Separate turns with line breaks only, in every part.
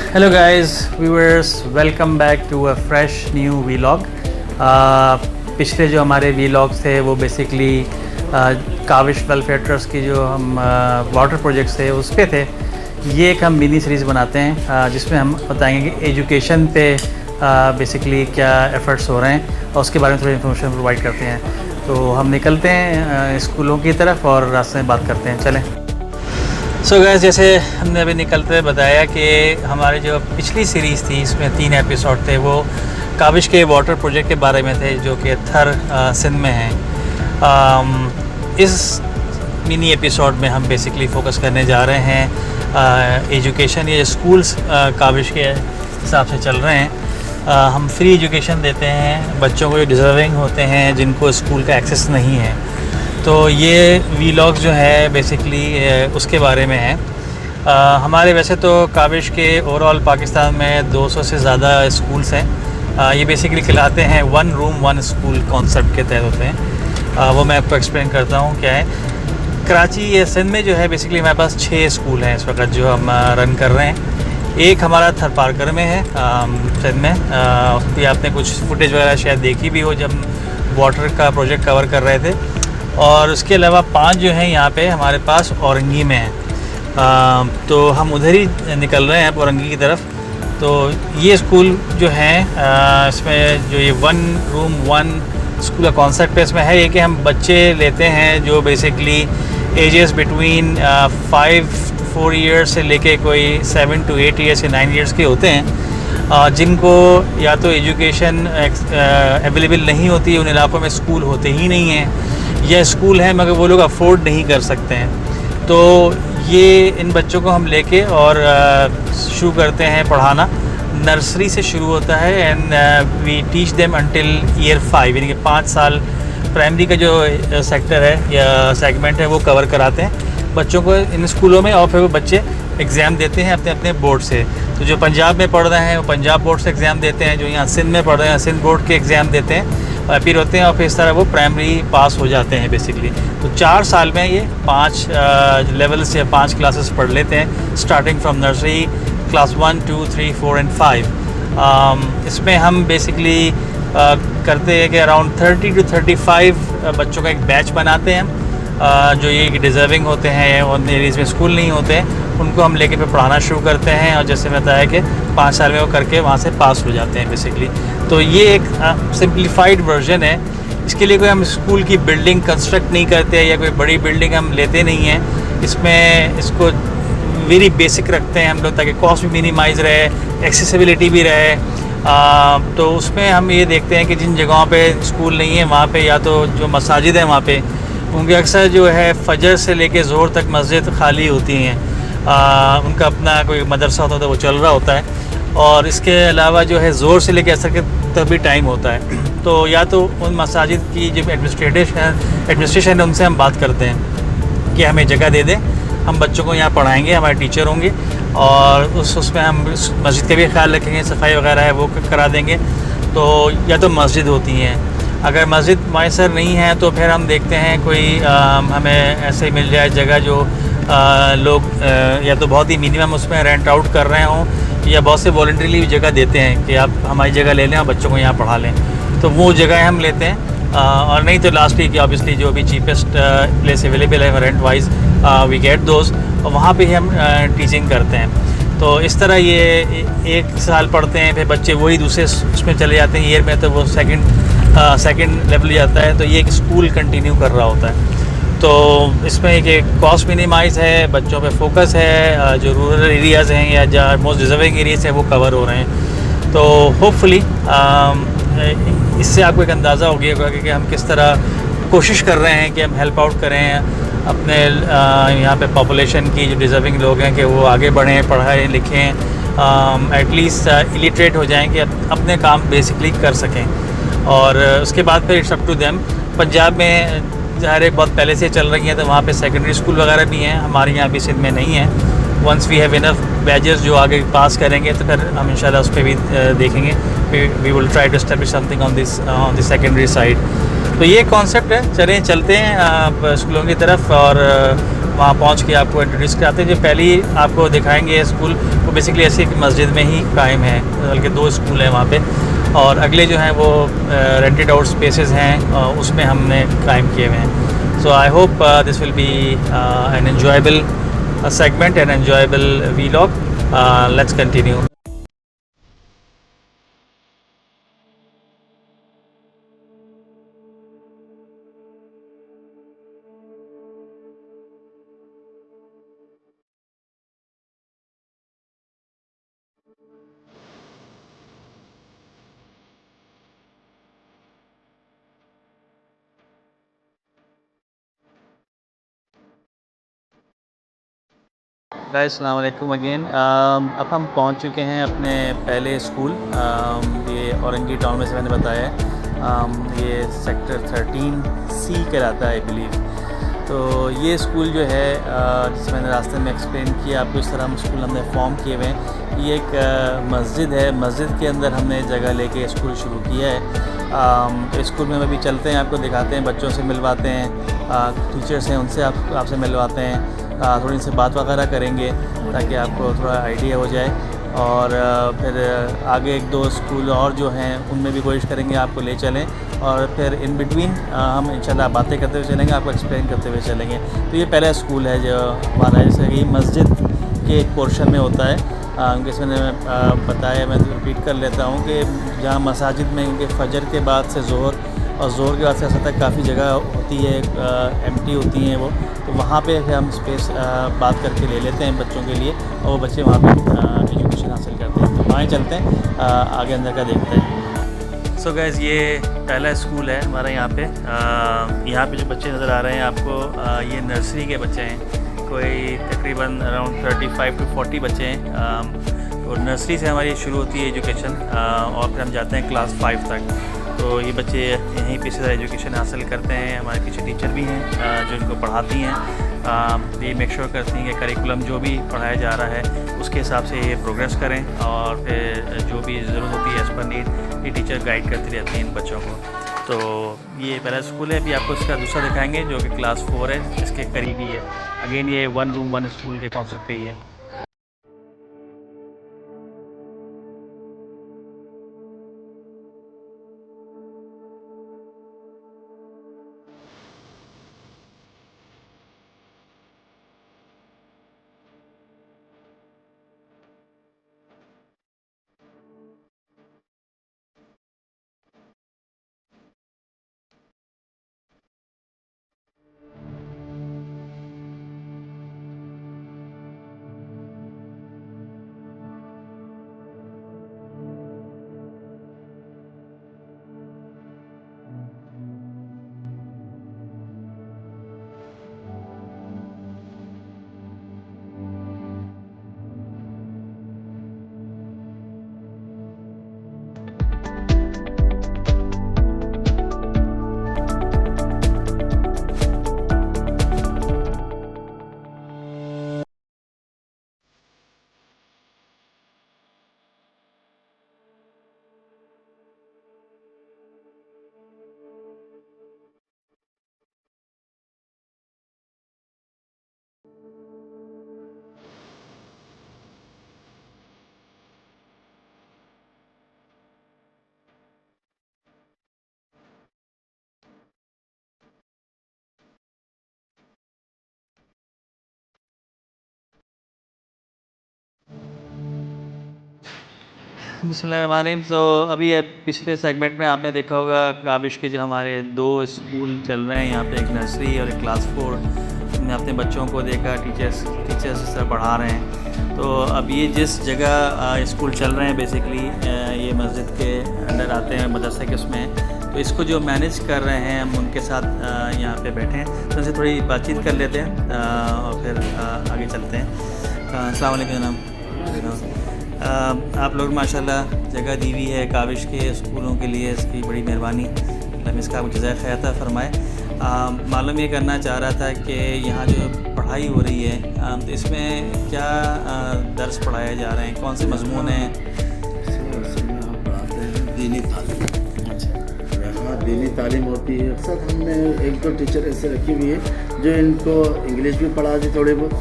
Hello guys, viewers, welcome back to a fresh new vlog. पिछले जो हमारे vlogs थे वो बेसिकली काविश वेलफेयर ट्रस्ट की जो हम वाटर प्रोजेक्ट्स थे उस पे थे। ये एक हम मिनी सीरीज़ बनाते हैं जिसमें हम बताएंगे कि एजुकेशन पे बेसिकली क्या एफ़र्ट्स हो रहे हैं और उसके बारे में थोड़ी इन्फॉर्मेशन प्रोवाइड करते हैं। तो हम निकलते हैं स्कूलों की तरफ और रास्ते में बात करते हैं। चलें। सो गाइस, जैसे हमने अभी निकलते हुए बताया कि हमारे जो पिछली सीरीज़ थी इसमें 3 एपिसोड थे वो काविश के वाटर प्रोजेक्ट के बारे में थे जो कि थर सिंध में है। इस मिनी एपिसोड में हम बेसिकली फ़ोकस करने जा रहे हैं एजुकेशन। ये स्कूल्स काविश के हिसाब से चल रहे हैं। हम फ्री एजुकेशन देते हैं बच्चों को जो डिज़र्विंग होते हैं जिनको स्कूल का एक्सेस नहीं है। तो ये वीलॉग्स जो है बेसिकली उसके बारे में है। हमारे वैसे तो काविश के ओवरऑल पाकिस्तान में 200 से ज़्यादा स्कूल्स हैं। ये बेसिकली कहलाते हैं 1 रूम 1 स्कूल कॉन्सेप्ट के तहत होते हैं। वो मैं आपको एक्सप्लेन करता हूँ क्या है। कराची या सिंध में जो है बेसिकली हमारे पास 6 स्कूल हैं इस वक्त जो हम रन कर रहे हैं। एक हमारा थर पारकर में है सिंध में। उसकी आपने कुछ फुटेज वगैरह शायद देखी भी हो जब वाटर का प्रोजेक्ट कवर कर रहे थे। और उसके अलावा 5 जो हैं यहाँ पे हमारे पास औरंगी में हैं। तो हम उधर ही निकल रहे हैं औरंगी की तरफ। तो ये स्कूल जो हैं इसमें जो ये 1 रूम 1 स्कूल का कॉन्सेप्ट है इसमें है ये कि हम बच्चे लेते हैं जो बेसिकली एजेस बिटवीन 5-4 ईयर्स से लेके कोई 7 to 8 ईयर्स या 9 ईयर्स के होते हैं जिनको या तो एजुकेशन अवेलेबल नहीं होती है, उन इलाकों में स्कूल होते ही नहीं हैं, या स्कूल हैं मगर वो लोग अफोर्ड नहीं कर सकते हैं। तो ये इन बच्चों को हम लेके और शुरू करते हैं पढ़ाना। नर्सरी से शुरू होता है and we teach them until year 5, यानी कि 5 साल प्राइमरी का जो सेक्टर है या सेगमेंट है वो कवर कराते हैं बच्चों को इन स्कूलों में। और फिर वो बच्चे एग्ज़ाम देते हैं अपने अपने बोर्ड से। तो जो पंजाब में पढ़ रहे हैं वो पंजाब बोर्ड से एग्ज़ाम देते हैं, जो यहाँ सिंध में पढ़ रहे हैं सिंध बोर्ड के एग्ज़ाम देते हैं, अपीयर होते हैं और फिर इस तरह वो प्राइमरी पास हो जाते हैं बेसिकली। तो 4 साल में ये 5 लेवल्स या 5 क्लासेस पढ़ लेते हैं starting from nursery class 1, 2, 3, 4 and 5। इसमें हम बेसिकली करते हैं कि अराउंड 30 to 35 बच्चों का एक बैच बनाते हैं जो ये डिज़र्विंग होते हैं और एरियाज़ में स्कूल नहीं होते हैं, उनको हम लेके फिर पढ़ाना शुरू करते हैं। और जैसे मैं बताया कि 5 साल में वो करके वहाँ से पास हो जाते हैं बेसिकली। तो ये एक सिंप्लीफाइड वर्जन है। इसके लिए कोई हम स्कूल की बिल्डिंग कंस्ट्रक्ट नहीं करते या कोई बड़ी बिल्डिंग हम लेते नहीं हैं। इसमें इसको वेरी बेसिक रखते हैं हम लोग ताकि कॉस्ट भी मिनिमाइज़ रहे, एक्सेसिबिलिटी भी रहे। तो उसमें हम ये देखते हैं कि जिन जगहों पे स्कूल नहीं है वहाँ पे या तो जो मसाजिद हैं वहाँ पे उनके अक्सर जो है फजर से लेके ज़ोहर तक मस्जिद खाली होती हैं। उनका अपना कोई मदरसा होता है वो चल रहा होता है और इसके अलावा जो है ज़ोर से लेके असर के तक भी टाइम होता है। तो या तो उन मसाजिद की जो एडमिनिस्ट्रेशन है उनसे हम बात करते हैं कि हमें जगह दे दें, हम बच्चों को यहाँ पढ़ाएंगे, हमारे टीचर होंगे और उसमें हम मस्जिद का भी ख्याल रखेंगे, सफाई वगैरह है वो करा देंगे। तो या तो मस्जिद होती हैं, अगर मस्जिद मैसर नहीं है तो फिर हम देखते हैं कोई हमें ऐसे मिल जाए जगह जो लोग या तो बहुत ही मिनिमम उसमें रेंट आउट कर रहे हों या बहुत से वॉलंटरीली भी जगह देते हैं कि आप हमारी जगह ले लें और बच्चों को यहाँ पढ़ा लें। तो वो जगह हम लेते हैं और नहीं तो लास्ट वीक ऑब्वियसली जो भी चीपेस्ट प्लेस अवेलेबल है rent wise we get those और वहाँ पे ही हम टीचिंग करते हैं। तो इस तरह ये 1 साल पढ़ते हैं, फिर बच्चे वही दूसरे उसमें चले जाते हैं ईयर में, तो वो सेकंड लेवल जाता है। तो ये एक स्कूल कंटिन्यू कर रहा होता है। तो इसमें एक कॉस्ट मिनिमाइज़ है, बच्चों पे फोकस है, जो रूरल एरियाज़ हैं या जहाँ मोस्ट डिज़र्विंग एरियाज़ हैं वो कवर हो रहे हैं। तो होपफुली इससे आपको एक अंदाज़ा हो गया कि हम किस तरह कोशिश कर रहे हैं कि हम हेल्प आउट करें अपने यहाँ पे पॉपुलेशन की जो डिज़र्विंग लोग हैं कि वो आगे बढ़ें, पढ़ाएं लिखें, एटलीस्ट इलिटरेट हो जाएं कि अपने काम बेसिकली कर सकें। और उसके बाद फिर it's up to them. Punjab में ज़ाहिर है बहुत पहले से चल रही हैं तो वहाँ पे सेकेंडरी स्कूल वगैरह भी हैं, हमारे यहाँ भी सिंध में नहीं है। Once we have enough batches जो आगे पास करेंगे तो फिर हम इंशाल्लाह उस पर भी देखेंगे। We will try to establish something on the secondary side. तो ये कॉन्सेप्ट है। चलते हैं स्कूलों की तरफ और वहाँ पहुँच के आपको इंट्रोड्यूस कराते हैं। जो पहली आपको दिखाएंगे स्कूल वो बेसिकली ऐसी एक मस्जिद में ही कायम है, बल्कि 2 स्कूल हैं वहाँ पे, और अगले जो हैं वो रेंटेड आउट स्पेसेस हैं, उसमें हमने कायम किए हुए हैं। So I hope this will be an enjoyable segment and enjoyable vlog. Let's continue. Guys अस्सलाम वालेकुम अगेन। अब हम पहुंच चुके हैं अपने पहले स्कूल, ये औरंगी टाउन में से मैंने बताया है। ये सेक्टर 13C कहलाता है आई बिलीव। तो ये स्कूल जो है जिसे मैंने रास्ते में एक्सप्लेन किया आपको, इस तरह हम स्कूल हमने फॉर्म किए हुए हैं। ये एक मस्जिद है, मस्जिद के अंदर हमने जगह लेके स्कूल शुरू किया है। तो स्कूल में अभी चलते हैं, आपको दिखाते हैं, बच्चों से मिलवाते हैं, टीचर्स हैं उनसे आपसे मिलवाते हैं, थोड़ी सी बात वगैरह करेंगे ताकि आपको थोड़ा आइडिया हो जाए। और फिर आगे 1-2 स्कूल और जो हैं उनमें भी कोशिश करेंगे आपको ले चलें, और फिर इन बिटवीन हम इंशाल्लाह बातें करते हुए चलेंगे, आपको एक्सप्लेन करते हुए चलेंगे। तो ये पहला स्कूल है जो हमारा, जैसे कि मस्जिद के एक पोर्शन में होता है, क्योंकि मैंने बताया, मैं रिपीट कर लेता हूँ कि जहाँ मसाजिद में उनके फजर के बाद से ज़ोहर और ज़ोहर के बाद से असर तक काफ़ी जगह होती है, एम्प्टी होती हैं वो, तो वहाँ पे हम स्पेस बात करके ले लेते हैं बच्चों के लिए, और वो बच्चे वहाँ पे एजुकेशन हासिल करते हैं। तो वहाँ चलते हैं, आगे अंदर का देखते हैं। सो गाइस, ये पहला स्कूल है हमारा यहाँ पे। यहाँ पे जो बच्चे नज़र आ रहे हैं आपको, ये नर्सरी के बच्चे हैं, कोई तकरीबन अराउंड 35 to 40 बच्चे हैं। तो नर्सरी से हमारी शुरू होती है एजुकेशन, और फिर हम जाते हैं क्लास 5 तक। तो ये बच्चे यहीं पे से एजुकेशन हासिल करते हैं। हमारे पीछे टीचर भी हैं जो इनको पढ़ाती हैं। ये मेक श्योर करती हैं कि करिकुलम जो भी पढ़ाया जा रहा है उसके हिसाब से ये प्रोग्रेस करें, और फिर जो भी ज़रूरत होती है एज़ पर नीड ये टीचर गाइड करती रहती हैं इन बच्चों को। तो ये पहला स्कूल है। अभी आपको इसका दूसरा दिखाएंगे जो कि क्लास 4 है, इसके करीब ही है। अगेन ये 1 रूम 1 स्कूल के कॉन्सेप्ट पे ही है। बिस्मिल्लाहिर्रहमानिर्रहीम। तो अभी पिछले सेगमेंट में आपने देखा होगा काबिश के जो हमारे 2 स्कूल चल रहे हैं यहाँ पे, एक नर्सरी और एक क्लास 4। हमने अपने बच्चों को देखा, टीचर्स इस तरह पढ़ा रहे हैं। तो अब ये जिस जगह स्कूल चल रहे हैं बेसिकली ये मस्जिद के अंडर आते हैं, मदरसे के उसमें। तो इसको जो मैनेज कर रहे हैं हम उनके साथ यहाँ पे बैठे हैं, तो उनसे थोड़ी बातचीत कर लेते हैं और फिर आगे चलते हैं। अस्सलाम वालेकुम जनाब। आप लोग माशाल्लाह जगह दी हुई है काबिश के स्कूलों के लिए, इसकी बड़ी मेहरबानी, अल्लाह इसका जज़ाए खैर अता फरमाए। मालूम ये करना चाह रहा था कि यहाँ जो पढ़ाई हो रही है तो इसमें क्या दर्स पढ़ाए जा रहे हैं, कौन से मज़मून हैं?
दीनी तालीम।
अच्छा।
यहाँ दीनी तालीम होती है। अक्सर हमने एक दो टीचर ऐसे रखी हुई है जो इनको इंग्लिश भी पढ़ा दे थोड़ी बहुत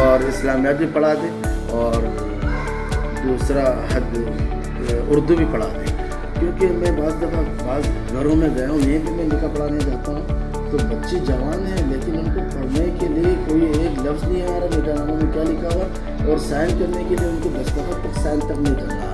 और इस्लामियात भी पढ़ा दे और दूसरा उर्दू भी पढ़ा दे। क्योंकि मैं बाज़ घरों में गया हूँ, यहीं पे मैं निकाह पढ़ाने जाता हूँ तो बच्चे जवान हैं लेकिन उनको पढ़ने के लिए कोई एक लफ्ज़ नहीं आ रहा निकाहनामा में क्या लिखा हुआ, और साइन करने के लिए उनको दस्तखत तक साइन तक नहीं करना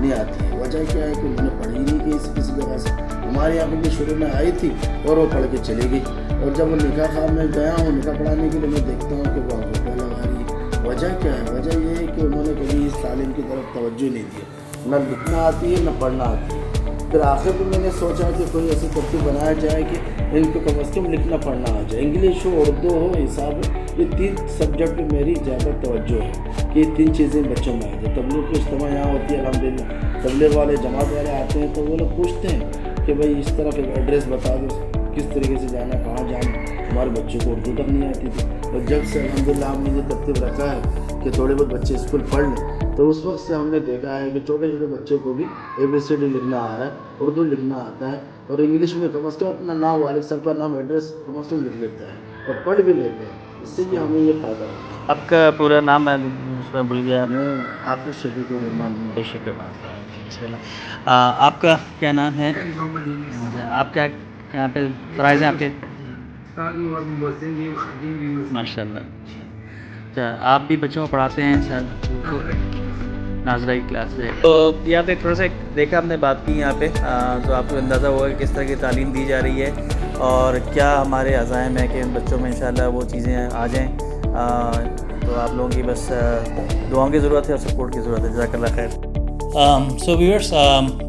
नहीं आती है। वजह क्या है कि उन्होंने पढ़ी नहीं किसी जगह से। हमारे यहाँ पे भी शुरू में आई थी और वो पढ़ के चली गई, और जब वो निकाह खाब में गया हूँ निकाह पढ़ाने के लिए मैं देखता हूँ कि वो अंगूठा लगा रही है। वजह क्या है? वजह ये है कि उन्होंने कभी इस तालीम की तरफ तवज्जो नहीं दी, न लिखना आती है न पढ़ना आती है। फिर आखिर में मैंने सोचा कि कोई ऐसी तरतीब बनाया जाए कि इनको कम अज़ कम लिखना पढ़ना आ जाए, इंग्लिश हो, उर्दू हो, हिसाब हो, ये 3 सब्जेक्ट पे मेरी ज़्यादा तवज्जो है कि 3 चीज़ें बच्चों में आ जाए। तबलीग की इज्तिमा यहाँ होती है अल्हम्दुलिल्लाह, तबलीग वाले जमात वाले आते हैं तो वो लोग पूछते हैं कि भाई इस तरफ एक एड्रेस बता दो, किस तरीके से जाना, कहाँ जाना। हमारे बच्चों को उर्दू तक नहीं आती थी, और जब से अल्हम्दुलिल्लाह हमने ये तरतीब रखा है कि थोड़े बहुत बच्चे स्कूल पढ़ लें, तो उस वक्त से हमने देखा है कि छोटे छोटे बच्चों को भी ABCD लिखना आ रहा है, उर्दू लिखना आता है, और इंग्लिश में कम अज़ कम अपना नाम, वालिद साहब का नाम, एड्रेस कम अज़ कम लिख लेता है और पढ़ भी लेते हैं। इससे भी हमें ये फ़ायदा है।
आपका पूरा नाम मैं उसमें भूल गया।
मैं हाफिज़ शफीकुर रहमान।
आपका क्या नाम है? आप क्या यहाँ पे प्राइज़ हैं आपके? माशाल्लाह। अच्छा, आप भी बच्चों को पढ़ाते हैं सर? नाजरा की क्लास से। तो यहाँ पे थोड़ा सा देखा हमने बात की यहाँ पे, तो आपको अंदाज़ा होगा कि किस तरह की तालीम दी जा रही है और क्या हमारे अज़ाइम है कि उन बच्चों में इंशाल्लाह वो चीज़ें आ जाएँ। तो आप लोगों की बस दुआओं की ज़रूरत है और सपोर्ट की ज़रूरत है। जज़ाकल्लाह खैर। सो व्यूअर्स,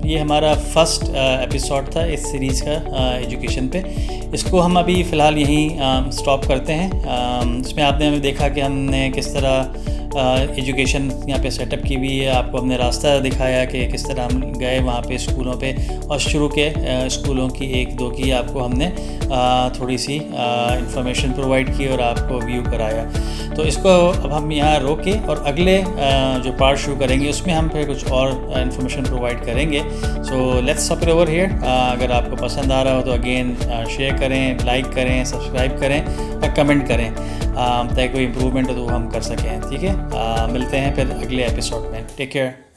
ये हमारा फर्स्ट एपिसोड था इस सीरीज़ का एजुकेशन पे। इसको हम अभी फ़िलहाल यहीं स्टॉप करते हैं। इसमें आपने हमें देखा कि हमने किस तरह एजुकेशन यहाँ पे सेटअप की हुई है, आपको हमने रास्ता दिखाया कि किस तरह हम गए वहाँ पे स्कूलों पे, और शुरू के स्कूलों की 1-2 की आपको हमने थोड़ी सी इंफॉर्मेशन प्रोवाइड की और आपको व्यू कराया। तो इसको अब हम यहाँ रोके और अगले जो पार्ट शुरू करेंगे उसमें हम फिर कुछ और इंफॉर्मेशन प्रोवाइड करेंगे। So let's stop it over here. अगर आपको पसंद आ रहा हो तो अगेन शेयर करें, लाइक करें, सब्सक्राइब करें और कमेंट करें ताकि कोई इम्प्रूवमेंट हो तो वो हम कर सकें। ठीक है, मिलते हैं फिर अगले एपिसोड में। Take care.